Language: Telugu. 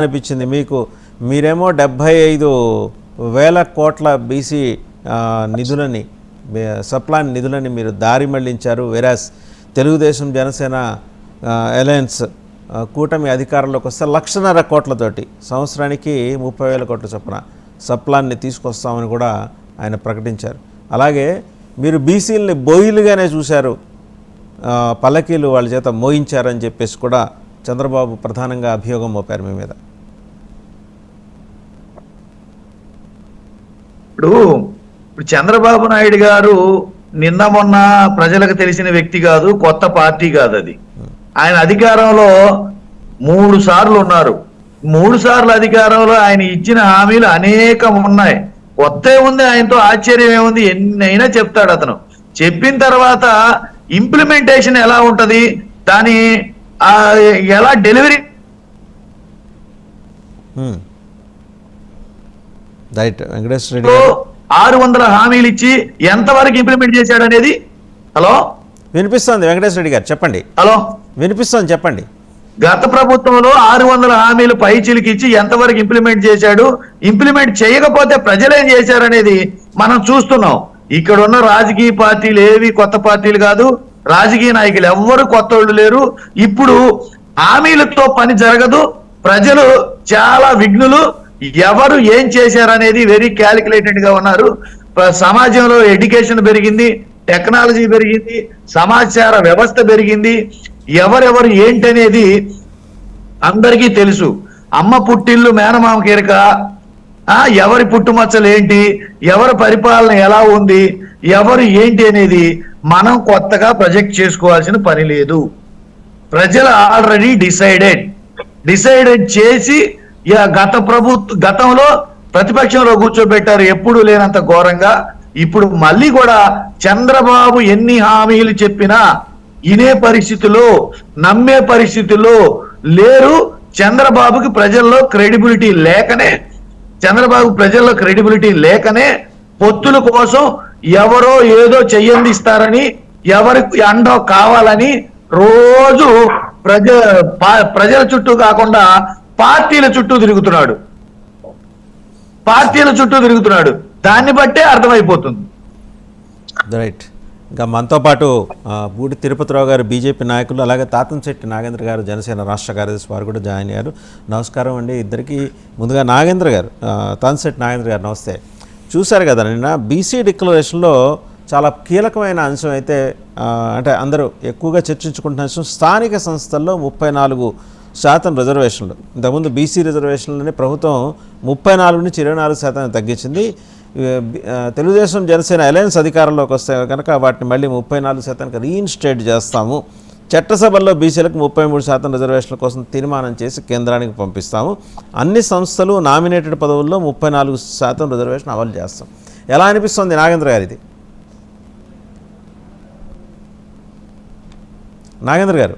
అనిపించింది మీకు? మీరేమో 75,000 కోట్ల బీసీ నిధులని, సప్లాన్ నిధులని మీరు దారి మళ్లించారు. వెరాస్ తెలుగుదేశం జనసేన అలయన్స్ కూటమి అధికారంలోకి వస్తే 1,50,000 కోట్లతోటి సంవత్సరానికి 30,000 కోట్ల చొప్పున సప్లాన్ని తీసుకొస్తామని కూడా ఆయన ప్రకటించారు. అలాగే మీరు బీసీలని బోయిలుగానే చూశారు, పల్లకీలు వాళ్ళ చేత మోయించారని చెప్పేసి కూడా చంద్రబాబు ప్రధానంగా అభియోగం మోపారు మీ మీద. ఇప్పుడు చంద్రబాబు నాయుడు గారు నిన్న మొన్న ప్రజలకు తెలిసిన వ్యక్తి కాదు, కొత్త పార్టీ కాదు. అది ఆయన అధికారంలో 3 సార్లు ఉన్నారు. 3 సార్లు అధికారంలో ఆయన ఇచ్చిన హామీలు అనేకం ఉన్నాయి. కొత్త ఉంది, ఆయనతో ఆశ్చర్యం ఏముంది, ఎన్నైనా చెప్తాడు అతను. చెప్పిన తర్వాత ఇంప్లిమెంటేషన్ ఎలా ఉంటది, దాని ఎలా డెలివరీ రైట్. వెంకటేశ్వర రెడ్డి 600 హామీలు ఇచ్చి ఎంతవరకు ఇంప్లిమెంట్ చేశాడు అనేది. హలో, వినిపిస్తుంది వెంకటేశ్వర రెడ్డి గారు, చెప్పండి. హలో, వినిపిస్తుంది, చెప్పండి. గత ప్రభుత్వంలో 600 హామీలు పైచిలికిచ్చి ఎంతవరకు ఇంప్లిమెంట్ చేశాడు, ఇంప్లిమెంట్ చేయకపోతే ప్రజలేం చేశారనేది మనం చూస్తున్నాం. ఇక్కడ ఉన్న రాజకీయ పార్టీలు ఏవి కొత్త పార్టీలు కాదు, రాజకీయ నాయకులు ఎవ్వరు కొత్త వాళ్ళు లేరు. ఇప్పుడు హామీలతో పని జరగదు, ప్రజలు చాలా విఘ్నులు, ఎవరు ఏం చేశారనేది వెరీ క్యాలిక్యులేటెడ్ గా ఉన్నారు. సమాజంలో ఎడ్యుకేషన్ పెరిగింది, టెక్నాలజీ పెరిగింది, సమాచార వ్యవస్థ పెరిగింది, ఎవరెవరు ఏంటనేది అందరికీ తెలుసు. అమ్మ పుట్టిల్లు మేనమామ కీరక, ఎవరి పుట్టుమచ్చలు ఏంటి, ఎవరి పరిపాలన ఎలా ఉంది, ఎవరు ఏంటి అనేది మనం కొత్తగా ప్రొజెక్ట్ చేసుకోవాల్సిన పని లేదు. ప్రజలు ఆల్రెడీ డిసైడెడ్ చేసి గతంలో ప్రతిపక్షంలో కూర్చోబెట్టారు, ఎప్పుడు లేనంత ఘోరంగా. ఇప్పుడు మళ్ళీ కూడా చంద్రబాబు ఎన్ని హామీలు చెప్పినా ఇనే పరిస్థితుల్లో, నమ్మే పరిస్థితుల్లో లేరు. చంద్రబాబుకి ప్రజల్లో క్రెడిబిలిటీ లేకనే పొత్తుల కోసం ఎవరో ఏదో చెయ్యందిస్తారని, ఎవరికి అండో కావాలని రోజు ప్రజల చుట్టూ కాకుండా పార్టీల చుట్టూ తిరుగుతున్నాడు. దాన్ని బట్టే అర్థమైపోతుంది. రైట్. ఇంకా మనతో పాటు బూడి తిరుపతిరావు గారు బీజేపీ నాయకులు, అలాగే తాతంశెట్టి నాగేంద్ర గారు జనసేన రాష్ట్ర కార్యదర్శి, వారు కూడా జాయిన్ అయ్యారు. నమస్కారం అండి ఇద్దరికి. ముందుగా నాగేంద్ర గారు, తాతంశెట్టి నాగేంద్ర గారు నమస్తే. చూశారు కదా నిన్న బీసీ డిక్లరేషన్లో చాలా కీలకమైన అంశం అయితే, అంటే అందరూ ఎక్కువగా చర్చించుకుంటున్న అంశం, స్థానిక సంస్థల్లో 34% రిజర్వేషన్లు. ఇంతకుముందు బీసీ రిజర్వేషన్లని ప్రభుత్వం 34 నుంచి 24% తగ్గించింది. తెలుగుదేశం జనసేన అలయన్స్ అధికారంలోకి వస్తే కనుక వాటిని మళ్ళీ 34%కి రీఇన్స్టేట్ చేస్తాము, చట్టసభల్లో బీసీలకు 33% రిజర్వేషన్ల కోసం తీర్మానం చేసి కేంద్రానికి పంపిస్తాము, అన్ని సంస్థలు నామినేటెడ్ పదవుల్లో 34% రిజర్వేషన్ అమలు చేస్తాం. ఎలా అనిపిస్తుంది నాగేంద్ర గారు ఇది? నాగేంద్ర గారు.